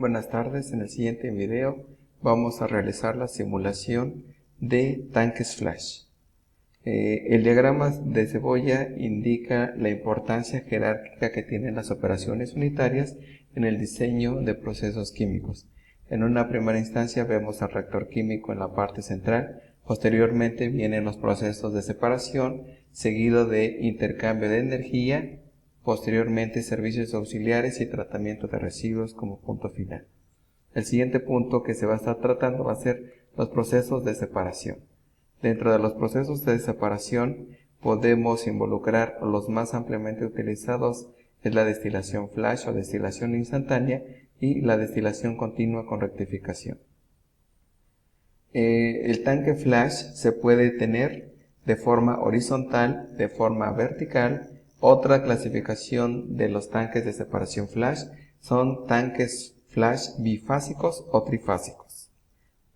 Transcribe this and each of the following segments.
Buenas tardes, en el siguiente video vamos a realizar la simulación de tanques flash. El diagrama de cebolla indica la importancia jerárquica que tienen las operaciones unitarias en el diseño de procesos químicos. En una primera instancia vemos al reactor químico en la parte central, posteriormente vienen los procesos de separación, seguido de intercambio de energía, posteriormente servicios auxiliares y tratamiento de residuos como punto final. El siguiente punto que se va a estar tratando va a ser los procesos de separación. Dentro de los procesos de separación podemos involucrar los más ampliamente utilizados es la destilación flash o destilación instantánea y la destilación continua con rectificación. El tanque flash se puede tener de forma horizontal, de forma vertical. Otra clasificación de los tanques de separación flash son tanques flash bifásicos o trifásicos.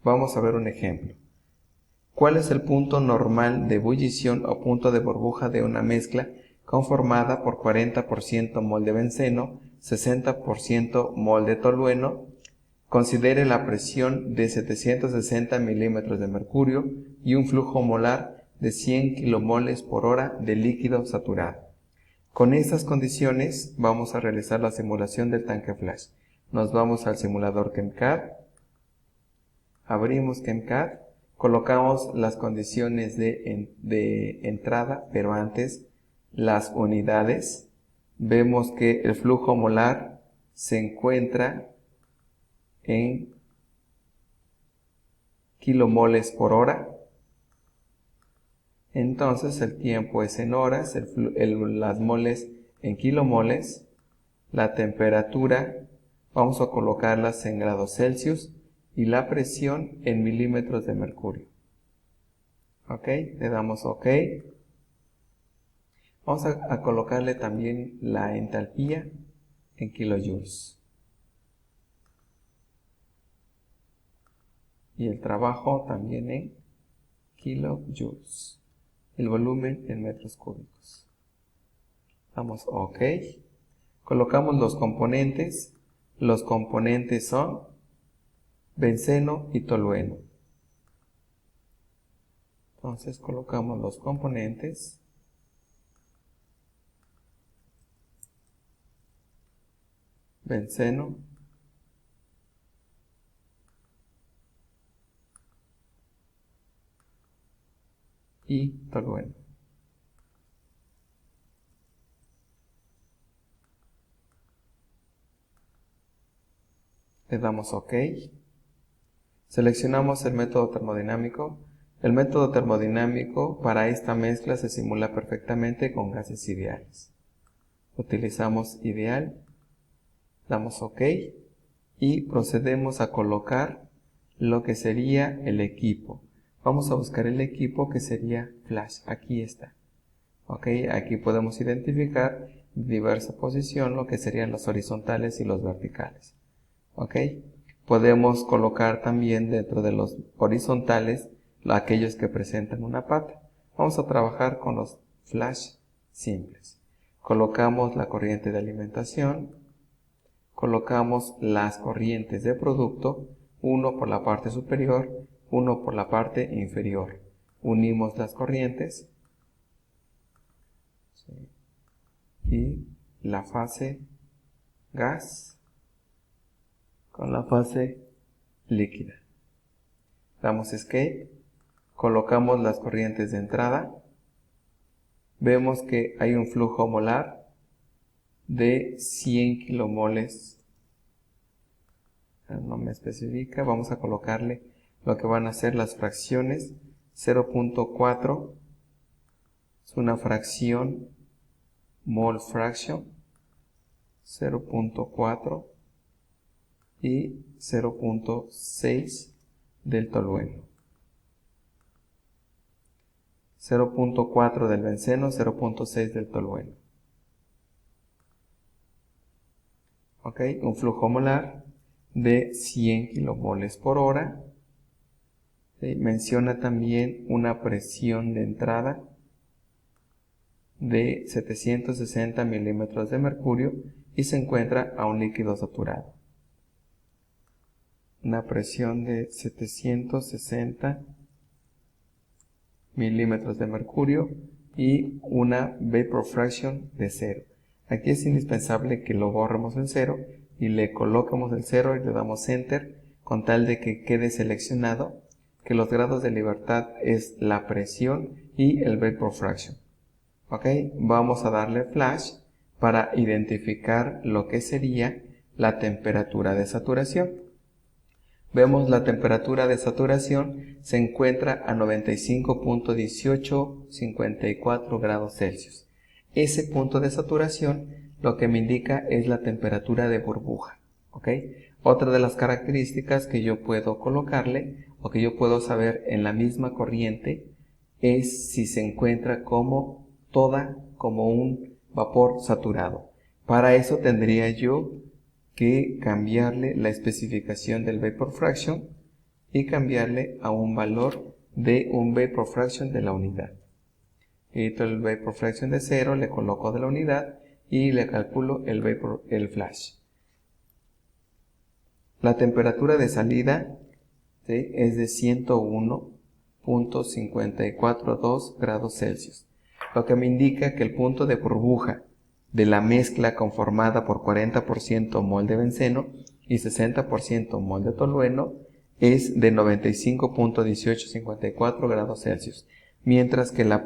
Vamos a ver un ejemplo. ¿Cuál es el punto normal de ebullición o punto de burbuja de una mezcla conformada por 40% mol de benceno, 60% mol de tolueno? Considere la presión de 760 milímetros de mercurio y un flujo molar de 100 kilomoles por hora de líquido saturado. Con estas condiciones vamos a realizar la simulación del tanque flash. Nos vamos al simulador KEMCAD, abrimos KEMCAD, colocamos las condiciones de entrada, pero antes las unidades. Vemos que el flujo molar se encuentra en kilomoles por hora. Entonces el tiempo es en horas, las moles en kilomoles. La temperatura vamos a colocarlas en grados Celsius y la presión en milímetros de mercurio. Ok, le damos OK. Vamos a colocarle también la entalpía en kilojoules. Y el trabajo también en kilojoules. El volumen en metros cúbicos. Damos OK. Colocamos los componentes. Los componentes son benceno y tolueno. Entonces colocamos los componentes. Benceno y tolueno. Le damos OK. Seleccionamos el método termodinámico. El método termodinámico para esta mezcla se simula perfectamente con gases ideales. Utilizamos ideal, damos OK y procedemos a colocar lo que sería el equipo. Vamos a buscar el equipo que sería flash. Aquí está. Ok, aquí podemos identificar en diversa posición lo que serían los horizontales y los verticales. Ok, podemos colocar también dentro de los horizontales aquellos que presentan una pata. Vamos a trabajar con los flash simples. Colocamos la corriente de alimentación, colocamos las corrientes de producto, uno por la parte superior, uno por la parte inferior. Unimos las corrientes y la fase gas con la fase líquida. Damos Escape, colocamos las corrientes de entrada, vemos que hay un flujo molar de 100 kilomoles, no me especifica, vamos a colocarle lo que van a ser las fracciones. 0.4 es una fracción, mole fraction, 0.4 y 0.6 del tolueno. 0.4 del benceno, 0.6 del tolueno. Ok, un flujo molar de 100 kilomoles por hora. ¿Sí? Menciona también una presión de entrada de 760 milímetros de mercurio y se encuentra a un líquido saturado. una presión de 760 milímetros de mercurio y una vapor fraction de 0. Aquí es indispensable que lo borremos en 0 y le colocamos el 0 y le damos enter con tal de que quede seleccionado que los grados de libertad es la presión y el vapor fraction. Ok, vamos a darle flash para identificar lo que sería la temperatura de saturación. Vemos la temperatura de saturación se encuentra a 95.1854 grados Celsius. Ese punto de saturación lo que me indica es la temperatura de burbuja. ¿Ok? Otra de las características que yo puedo colocarle o que yo puedo saber en la misma corriente es si se encuentra como un vapor saturado. Para eso tendría yo que cambiarle la especificación del vapor fraction y cambiarle a un valor de un vapor fraction de la unidad. Quito el vapor fraction de 0, le coloco de la unidad y le calculo el flash. La temperatura de salida, ¿sí?, es de 101.542 grados Celsius, lo que me indica que el punto de burbuja de la mezcla conformada por 40% mol de benceno y 60% mol de tolueno es de 95.1854 grados Celsius, mientras que la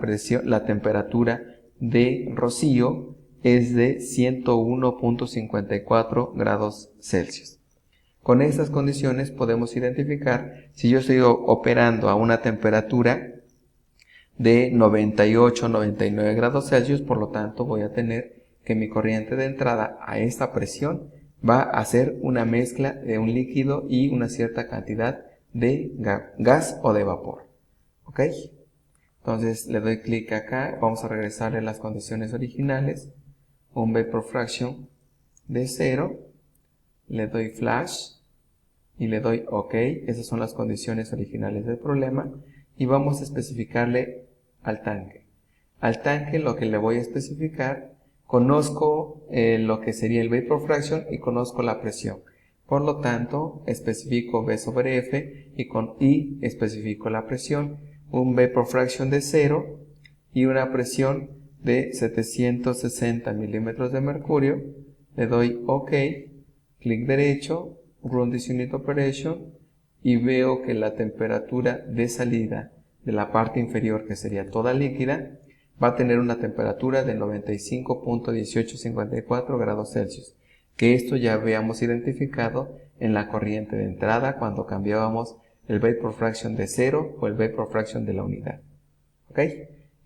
temperatura de rocío es de 101.54 grados Celsius. Con estas condiciones podemos identificar si yo estoy operando a una temperatura de 98-99 grados Celsius, por lo tanto voy a tener que mi corriente de entrada a esta presión va a ser una mezcla de un líquido y una cierta cantidad de gas o de vapor. ¿Ok? Entonces le doy clic acá, vamos a regresarle las condiciones originales, un vapor fraction de 0, le doy flash y le doy OK. Esas son las condiciones originales del problema y vamos a especificarle al tanque. Al tanque lo que le voy a especificar, conozco lo que sería el vapor fraction y conozco la presión. Por lo tanto, especifico V sobre F y especifico la presión, un vapor fraction de 0 y una presión de 760 milímetros de mercurio. Le doy OK, clic derecho, Run this unit operation y veo que la temperatura de salida de la parte inferior, que sería toda líquida, va a tener una temperatura de 95.1854 grados Celsius, que esto ya habíamos identificado en la corriente de entrada cuando cambiábamos el vapor fraction de 0 o el vapor fraction de la unidad. ¿Ok?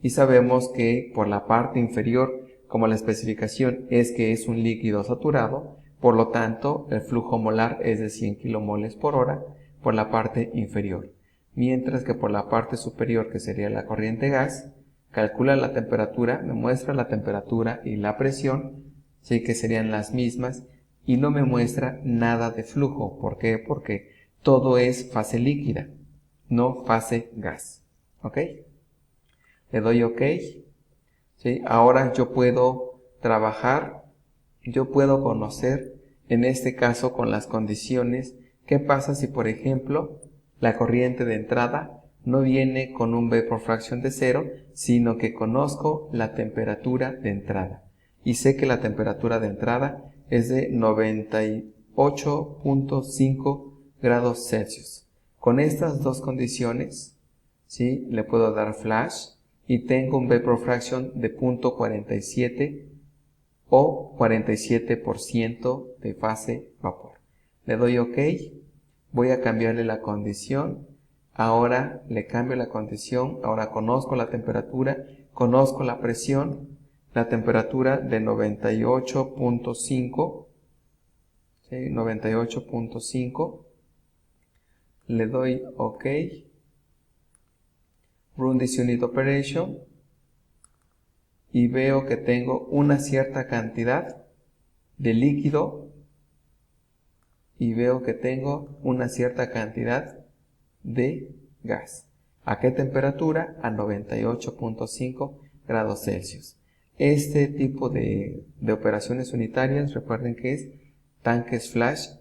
Y sabemos que por la parte inferior, como la especificación es que es un líquido saturado, por lo tanto el flujo molar es de 100 kmol por hora por la parte inferior, mientras que por la parte superior, que sería la corriente gas, calcula la temperatura, me muestra la temperatura y la presión, sí, que serían las mismas, y no me muestra nada de flujo. ¿Por qué? Porque todo es fase líquida, no fase gas. ¿Ok? Le doy OK. ¿Sí? Ahora yo puedo trabajar, yo puedo conocer, en este caso con las condiciones, qué pasa si, por ejemplo, la corriente de entrada no viene con un vapor fraction de 0, sino que conozco la temperatura de entrada. Y sé que la temperatura de entrada es de 98.5 grados Celsius. Con estas dos condiciones, ¿sí?, le puedo dar flash y tengo un vapor fraction de 0.47 o 47% de fase vapor. Le doy OK, voy a cambiarle la condición, ahora le cambio la condición, ahora conozco la temperatura, conozco la presión, la temperatura de 98.5, ¿sí? 98.5, le doy OK, Run this unit operation, y veo que tengo una cierta cantidad de líquido y veo que tengo una cierta cantidad de gas. ¿A qué temperatura? A 98.5 grados Celsius. Este tipo de operaciones unitarias, recuerden que es tanques flash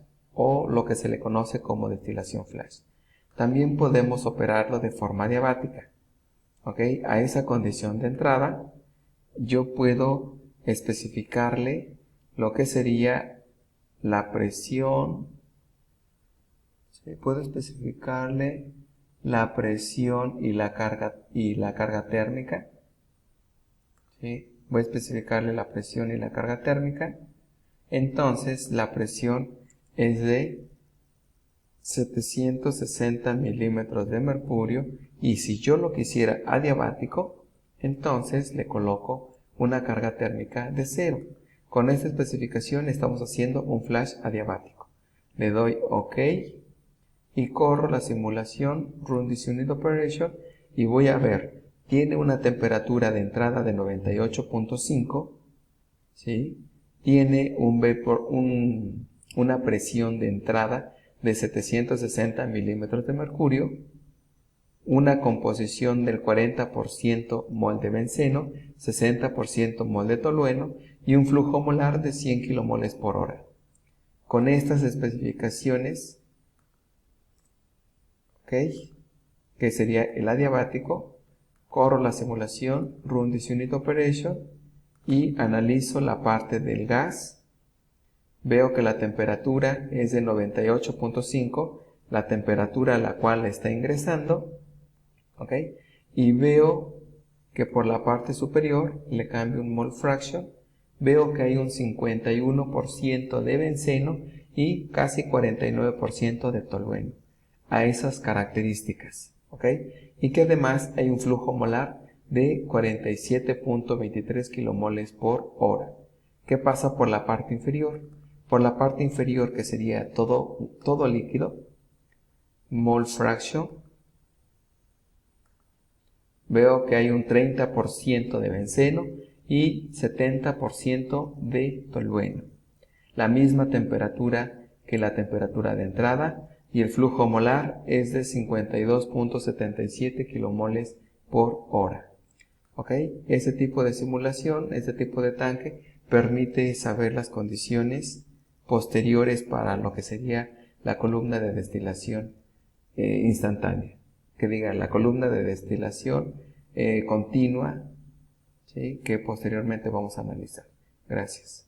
o lo que se le conoce como destilación flash. También podemos operarlo de forma adiabática. ¿Ok? A esa condición de entrada yo puedo especificarle lo que sería la presión. ¿Sí? Puedo especificarle la presión y la carga térmica. ¿Sí? Voy a especificarle la presión y la carga térmica. Entonces la presión es de 760 milímetros de mercurio, y si yo lo quisiera adiabático, entonces le coloco una carga térmica de 0. Con esta especificación estamos haciendo un flash adiabático. Le doy OK y corro la simulación Run this Unit Operation y voy a ver, tiene una temperatura de entrada de 98.5, ¿sí? Tiene una presión de entrada de 760 milímetros de mercurio, una composición del 40% mol de benceno, 60% mol de tolueno y un flujo molar de 100 kilomoles por hora. Con estas especificaciones, que sería el adiabático, corro la simulación Run this Unit Operation y analizo la parte del gas. Veo que la temperatura es de 98.5, la temperatura a la cual está ingresando, ¿ok? Y veo que por la parte superior le cambio un mole fraction, veo que hay un 51% de benceno y casi 49% de tolueno, a esas características, ¿ok? Y que además hay un flujo molar de 47.23 kilomoles por hora. ¿Qué pasa por la parte inferior? Por la parte inferior, que sería todo líquido, mole fraction, veo que hay un 30% de benceno y 70% de tolueno. La misma temperatura que la temperatura de entrada, y el flujo molar es de 52.77 kilomoles por hora. ¿Ok? Este tipo de simulación, este tipo de tanque, permite saber las condiciones posteriores para lo que sería la columna de destilación instantánea. Que diga, la columna de destilación continua, ¿sí? Que posteriormente vamos a analizar. Gracias.